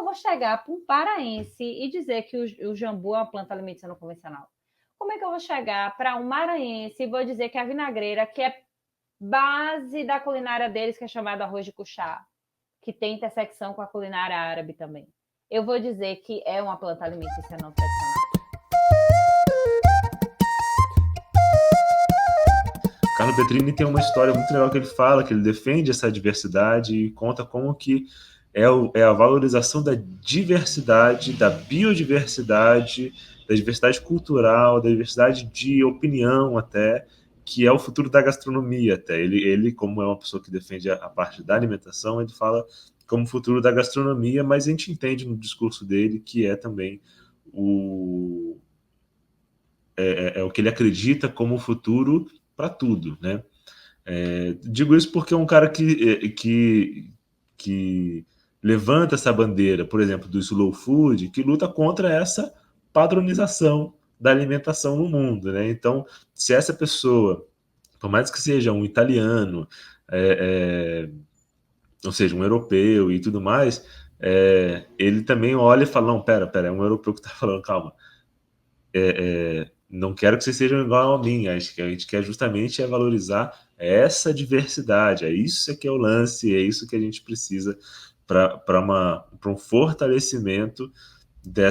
vou chegar para um paraense e dizer que o jambu é uma planta alimentícia não convencional? Como é que eu vou chegar para um maranhense e vou dizer que a vinagreira, que é base da culinária deles, que é chamado arroz de cuchá, que tem intersecção com a culinária árabe também, eu vou dizer que é uma planta alimentícia não tradicional? Carlo Petrini tem uma história muito legal que ele fala, que ele defende essa diversidade e conta como que é a valorização da diversidade, da biodiversidade, da diversidade cultural, da diversidade de opinião até, que é o futuro da gastronomia até. Ele como é uma pessoa que defende a parte da alimentação, ele fala como futuro da gastronomia, mas a gente entende no discurso dele que é também o, é o que ele acredita como o futuro para tudo, né? Digo isso porque é um cara que levanta essa bandeira, por exemplo, do slow food, que luta contra essa padronização da alimentação no mundo, né? Então, se essa pessoa, por mais que seja um italiano, ou seja, um europeu e tudo mais, ele também olha e fala, não, pera, é um europeu que está falando, calma, não quero que vocês sejam igual a mim, acho que a gente quer justamente valorizar essa diversidade, é isso que é o lance, é isso que a gente precisa para um fortalecimento do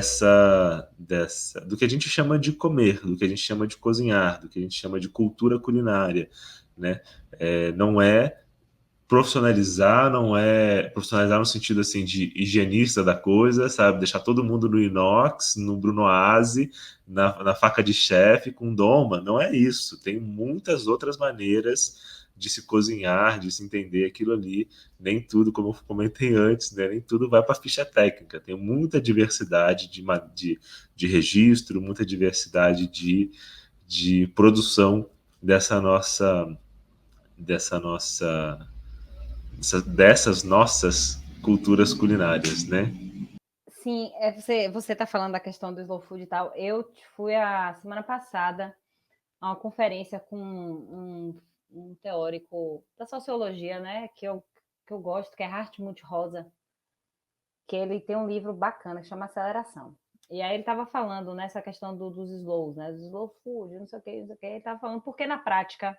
que a gente chama de comer, do que a gente chama de cozinhar, do que a gente chama de cultura culinária, né? Não é profissionalizar, não é profissionalizar no sentido assim de higienista da coisa, sabe? Deixar todo mundo no inox, no Brunoise, na faca de chefe, com doma. Não é isso. Tem muitas outras maneiras de se cozinhar, de se entender aquilo ali. Nem tudo, como eu comentei antes, né? Nem tudo vai para a ficha técnica. Tem muita diversidade de registro, muita diversidade de produção dessa nossa dessas nossas culturas culinárias, né? Sim, você está falando da questão do slow food e tal. Eu fui a semana passada a uma conferência com um teórico da sociologia, né, que eu gosto, que é Hartmut Rosa, que ele tem um livro bacana que chama Aceleração. E aí ele estava falando nessa questão dos slows, né, dos slow food, não sei o que, não sei o que. Ele estava falando porque na prática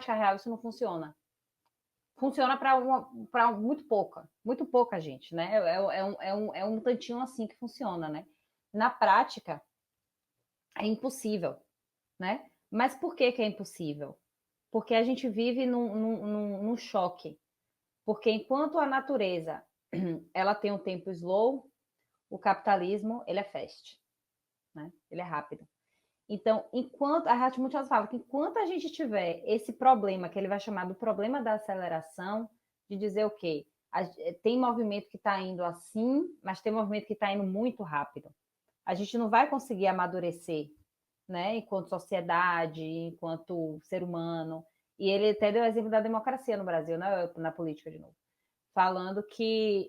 real, isso não funciona. Funciona para muito pouca gente, né? É um tantinho assim que funciona, né? Na prática, é impossível, né? Mas por que é impossível? Porque a gente vive num choque. Porque enquanto a natureza ela tem um tempo slow, o capitalismo ele é fast, né? Ele é rápido. Então, enquanto a Hartmut fala que enquanto a gente tiver esse problema, que ele vai chamar do problema da aceleração, de dizer o quê? Tem movimento que está indo assim, mas tem movimento que está indo muito rápido. A gente não vai conseguir amadurecer, né? Enquanto sociedade, enquanto ser humano. E ele até deu o exemplo da democracia no Brasil, né? Na política de novo, falando que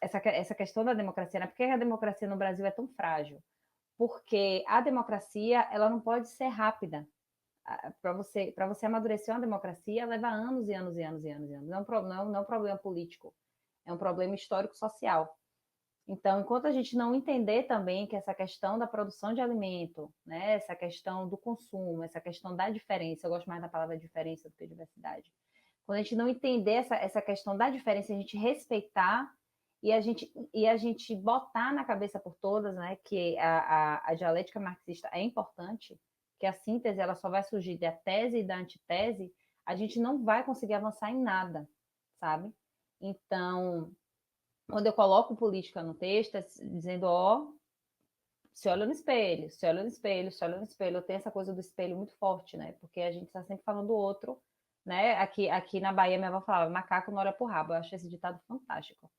essa questão da democracia, né? Por que a democracia no Brasil é tão frágil? Porque a democracia ela não pode ser rápida. Para você amadurecer uma democracia leva anos e anos e anos e anos e anos. Não é um problema político, é um problema histórico-social. Então, enquanto a gente não entender também que essa questão da produção de alimento, né, essa questão do consumo, essa questão da diferença, eu gosto mais da palavra diferença do que diversidade. Quando a gente não entender essa questão da diferença, a gente respeitar e a gente botar na cabeça por todas, né, que a dialética marxista é importante, que a síntese ela só vai surgir da tese e da antitese, a gente não vai conseguir avançar em nada, sabe? Então, quando eu coloco política no texto, dizendo, ó, se olha no espelho, se olha no espelho, se olha no espelho, eu tenho essa coisa do espelho muito forte, né? Porque a gente está sempre falando do outro, né? Aqui na Bahia, minha avó falava, macaco não olha pro rabo. Eu acho esse ditado fantástico.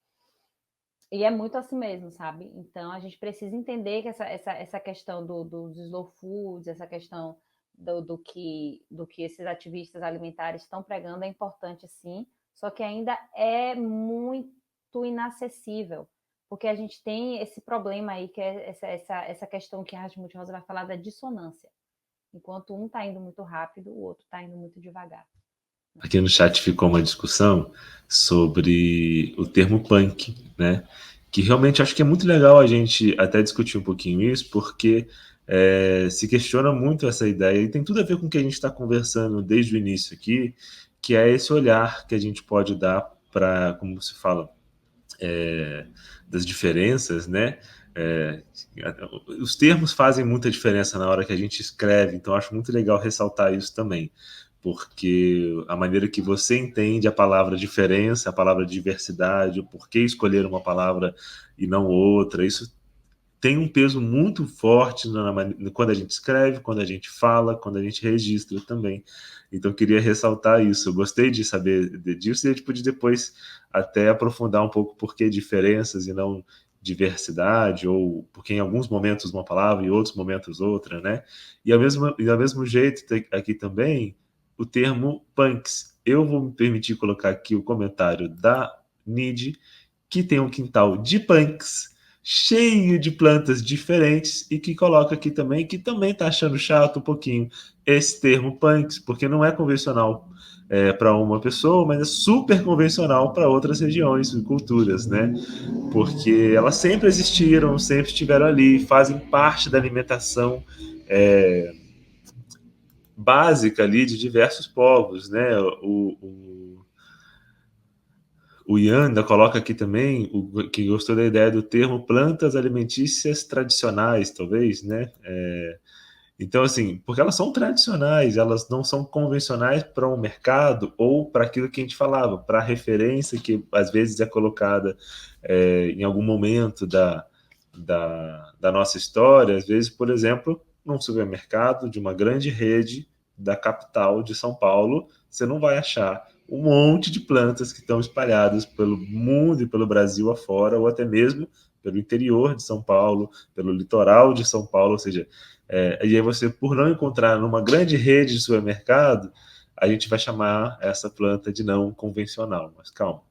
E é muito assim mesmo, sabe? Então a gente precisa entender que essa questão dos slow foods, essa questão do que esses ativistas alimentares estão pregando é importante sim, só que ainda é muito inacessível, porque a gente tem esse problema aí, que é essa questão que a Rasmussen Rosa vai falar da dissonância. Enquanto um está indo muito rápido, o outro está indo muito devagar. Aqui no chat ficou uma discussão sobre o termo punk, né? que realmente acho que é muito legal a gente até discutir um pouquinho isso, porque se questiona muito essa ideia, e tem tudo a ver com o que a gente está conversando desde o início aqui, que é esse olhar que a gente pode dar para, como se fala, das diferenças, né? É, os termos fazem muita diferença na hora que a gente escreve, então acho muito legal ressaltar isso também, porque a maneira que você entende a palavra diferença, a palavra diversidade, o porquê escolher uma palavra e não outra, isso tem um peso muito forte quando a gente escreve, quando a gente fala, quando a gente registra também. Então, eu queria ressaltar isso. Eu gostei de saber disso e a gente pode depois até aprofundar um pouco por que diferenças e não diversidade, ou porque em alguns momentos uma palavra e outros momentos outra, né? E ao mesmo jeito, aqui também, o termo punks. Eu vou me permitir colocar aqui o comentário da Nid, que tem um quintal de punks cheio de plantas diferentes e que coloca aqui também, que também está achando chato um pouquinho esse termo punks, porque não é convencional para uma pessoa, mas é super convencional para outras regiões e culturas, né? Porque elas sempre existiram, sempre estiveram ali, fazem parte da alimentação é, básica ali de diversos povos, né? O Ian ainda coloca aqui também que gostou da ideia do termo plantas alimentícias tradicionais, talvez, né? Então, assim, porque elas são tradicionais, elas não são convencionais para um mercado ou para aquilo que a gente falava, para a referência que às vezes é colocada em algum momento da nossa história. Às vezes, por exemplo, num supermercado de uma grande rede da capital de São Paulo, você não vai achar um monte de plantas que estão espalhadas pelo mundo e pelo Brasil afora, ou até mesmo pelo interior de São Paulo, pelo litoral de São Paulo, ou seja, e aí você, por não encontrar numa grande rede de supermercado, a gente vai chamar essa planta de não convencional. Mas calma.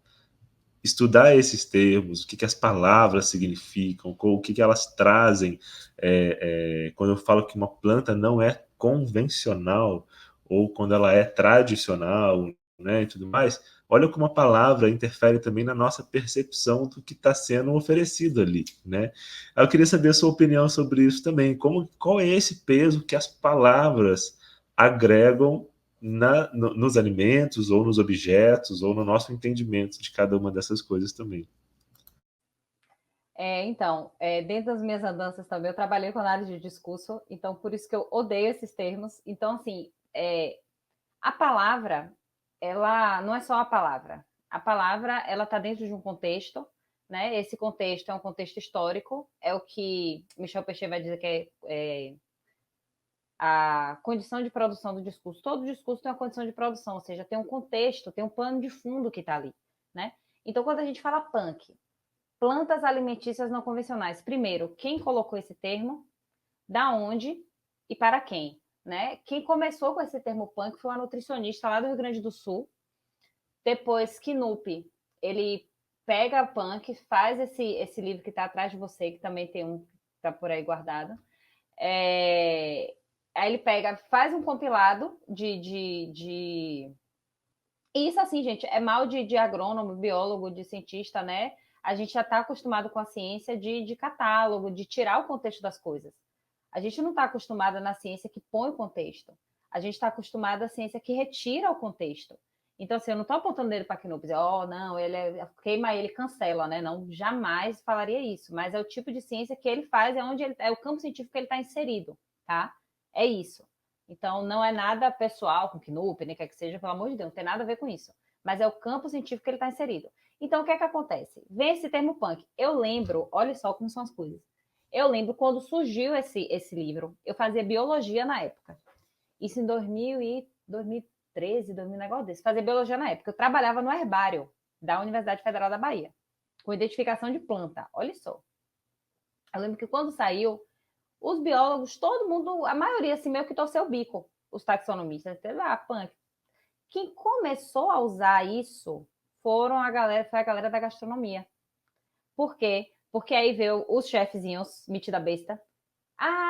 Estudar esses termos, o que as palavras significam, o que elas trazem. Quando eu falo que uma planta não é convencional, ou quando ela é tradicional, né, e tudo mais, olha como a palavra interfere também na nossa percepção do que está sendo oferecido ali, né? Eu queria saber a sua opinião sobre isso também. Qual é esse peso que as palavras agregam nos alimentos, ou nos objetos, ou no nosso entendimento de cada uma dessas coisas também? Então, dentro das minhas andanças também, eu trabalhei com análise de discurso, então por isso que eu odeio esses termos. Então, assim, a palavra, ela não é só a palavra. A palavra, ela está dentro de um contexto, né? Esse contexto é um contexto histórico, é o que Michel Pechet vai dizer que é a condição de produção do discurso. Todo discurso tem uma condição de produção, ou seja, tem um contexto, tem um plano de fundo que está ali, né? Então, quando a gente fala punk, plantas alimentícias não convencionais, primeiro, quem colocou esse termo, da onde e para quem, né? Quem começou com esse termo punk foi uma nutricionista lá do Rio Grande do Sul. Depois, Knup, ele pega punk, faz esse livro que está atrás de você, que também tem um que está por aí guardado. Aí ele pega, faz um compilado de... Isso, assim, gente, é mal de agrônomo, biólogo, de cientista, né? A gente já está acostumado com a ciência de catálogo, de tirar o contexto das coisas. A gente não está acostumado na ciência que põe o contexto. A gente está acostumado à ciência que retira o contexto. Então, assim, eu não estou apontando ele para Knup, dizer, não, ele queima ele, cancela, né? Não, jamais falaria isso. Mas é o tipo de ciência que ele faz, é onde é o campo científico que ele está inserido, tá? É isso. Então, não é nada pessoal com Knup, nem quer que seja, pelo amor de Deus, não tem nada a ver com isso. Mas é o campo científico que ele está inserido. Então, o que é que acontece? Vem esse termo punk. Eu lembro, olha só como são as coisas. Eu lembro quando surgiu esse livro, eu fazia biologia na época. Isso em 2013, 2000, negócio desse. Fazia biologia na época. Eu trabalhava no herbário da Universidade Federal da Bahia, com identificação de planta. Olha só. Eu lembro que quando saiu, os biólogos, todo mundo, a maioria assim, meio que torceu o bico, os taxonomistas. Punk. Quem começou a usar isso foi a galera da gastronomia. Por quê? Porque aí veio os chefezinhos, metida besta.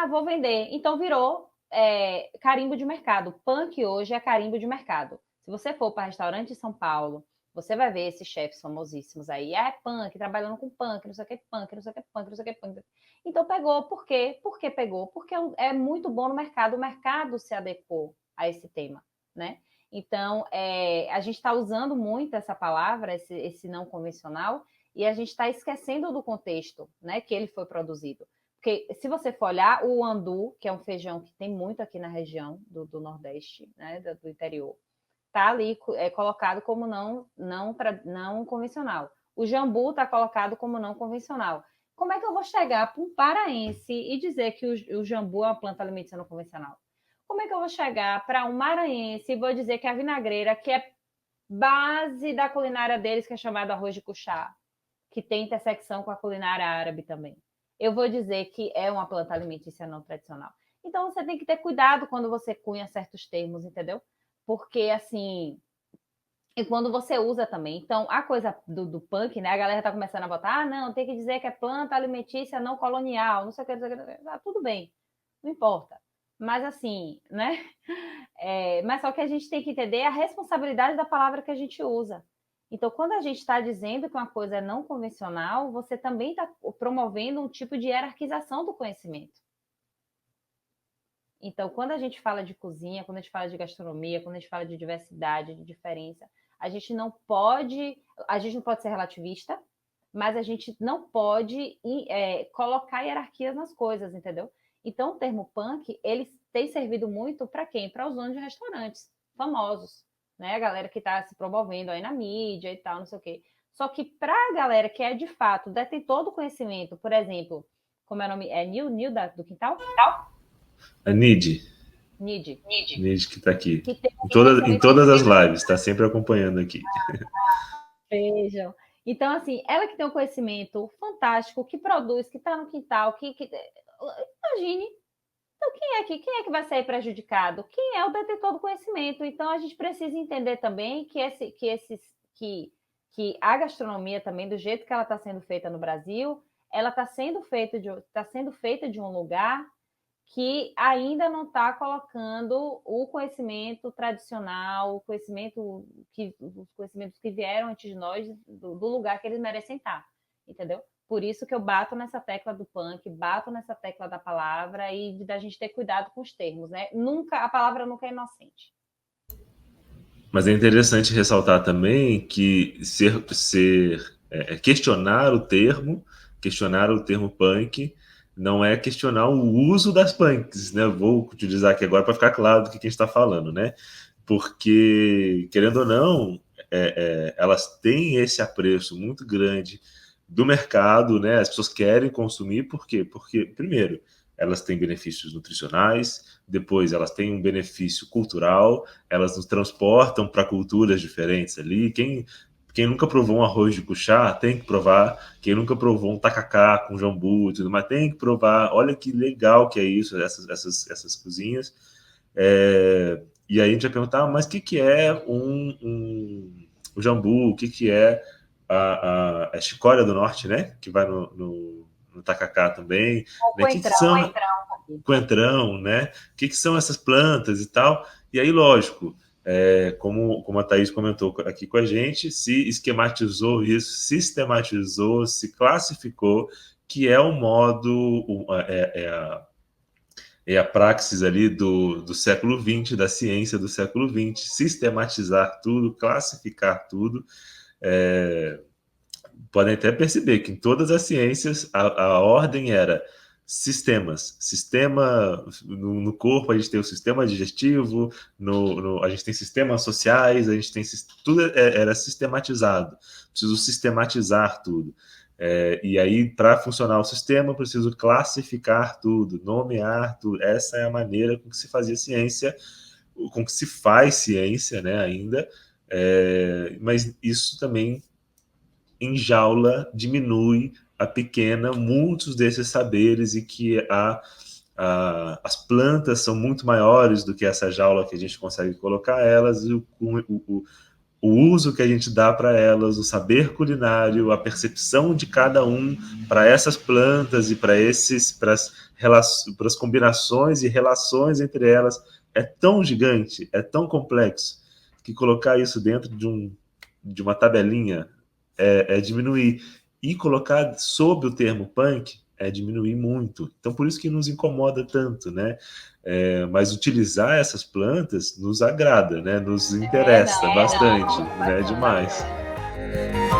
Vou vender. Então virou carimbo de mercado. Punk hoje é carimbo de mercado. Se você for para restaurante em São Paulo, Você vai ver esses chefes famosíssimos aí, é punk, trabalhando com punk, não sei o que, punk, não sei o que, punk, não sei o que, punk. Então pegou, por quê? Por que pegou? Porque é muito bom no mercado, o mercado se adequou a esse tema, né? Então, a gente está usando muito essa palavra, esse não convencional, e a gente está esquecendo do contexto, né, que ele foi produzido. Porque se você for olhar, o andu, que é um feijão que tem muito aqui na região do Nordeste, né, do interior, está ali colocado como não convencional. O jambu está colocado como não convencional. Como é que eu vou chegar para um paraense e dizer que o jambu é uma planta alimentícia não convencional? Como é que eu vou chegar para um maranhense e vou dizer que a vinagreira, que é base da culinária deles, que é chamado arroz de cuchá, que tem intersecção com a culinária árabe também, eu vou dizer que é uma planta alimentícia não tradicional? Então você tem que ter cuidado quando você cunha certos termos, entendeu? Porque, assim, e quando você usa também. Então, a coisa do punk, né? A galera tá começando a botar, não, tem que dizer que é planta alimentícia não colonial, não sei o que, não sei o que. Ah, tudo bem, não importa. Mas, assim, né? Mas só que a gente tem que entender a responsabilidade da palavra que a gente usa. Então, quando a gente está dizendo que uma coisa é não convencional, você também está promovendo um tipo de hierarquização do conhecimento. Então, quando a gente fala de cozinha, quando a gente fala de gastronomia, quando a gente fala de diversidade, de diferença, a gente não pode ser relativista, mas a gente não pode colocar hierarquias nas coisas, entendeu? Então, o termo punk, ele tem servido muito para quem? Para os donos de restaurantes famosos, né? A galera que está se promovendo aí na mídia e tal, não sei o quê. Só que para a galera que é de fato detentor do conhecimento, por exemplo, como é o nome? É Nil do Quintal? A Nid. Nid. Nid que está aqui. Que tem Em todas as lives, está sempre acompanhando aqui. Vejam. Então, assim, ela que tem um conhecimento fantástico, que produz, que está no quintal, imagine. Então, quem é que vai sair prejudicado? Quem é o detentor do conhecimento? Então, a gente precisa entender também que a gastronomia também, do jeito que ela está sendo feita no Brasil, ela está sendo feita de um lugar que ainda não está colocando o conhecimento tradicional, os conhecimentos que vieram antes de nós, do lugar que eles merecem estar, entendeu? Por isso que eu bato nessa tecla do punk, bato nessa tecla da palavra e da gente ter cuidado com os termos, né? A palavra nunca é inocente. Mas é interessante ressaltar também que questionar o termo punk, não é questionar o uso das punks, né? Vou utilizar aqui agora para ficar claro do que a gente está falando, né? Porque, querendo ou não, elas têm esse apreço muito grande do mercado, né? As pessoas querem consumir, por quê? Porque, primeiro, elas têm benefícios nutricionais, depois elas têm um benefício cultural, elas nos transportam para culturas diferentes ali. Quem nunca provou um arroz de cuchá tem que provar. Quem nunca provou um tacacá com jambu e tudo mais tem que provar. Olha que legal que é isso, essas cozinhas. E aí a gente vai perguntar, mas o que é o jambu? O que é a chicória do norte, né? Que vai no tacacá também. Né? Que são coentrão, né? O que são essas plantas e tal? E aí, lógico, como a Thaís comentou aqui com a gente, se esquematizou isso, sistematizou, se classificou, que é o modo, a praxis ali do século XX, da ciência do século XX, sistematizar tudo, classificar tudo. Podem até perceber que em todas as ciências a ordem era sistemas. No corpo a gente tem o sistema digestivo, a gente tem sistemas sociais, a gente tem tudo era sistematizado. Preciso sistematizar tudo. E aí, para funcionar o sistema, eu preciso classificar tudo, nomear tudo. Essa é a maneira com que se fazia ciência, com que se faz ciência, né, ainda. Mas isso também enjaula, diminui a pequena muitos desses saberes, e que as plantas são muito maiores do que essa jaula que a gente consegue colocar elas, e o uso que a gente dá para elas, o saber culinário, a percepção de cada um para essas plantas e para as combinações e relações entre elas é tão gigante, é tão complexo, que colocar isso dentro de um de uma tabelinha é diminuir. E colocar sob o termo punk é diminuir muito. Então, por isso que nos incomoda tanto, né? Mas utilizar essas plantas nos agrada, né? Nos interessa Não, bastante, bastante, né? bastante. Demais.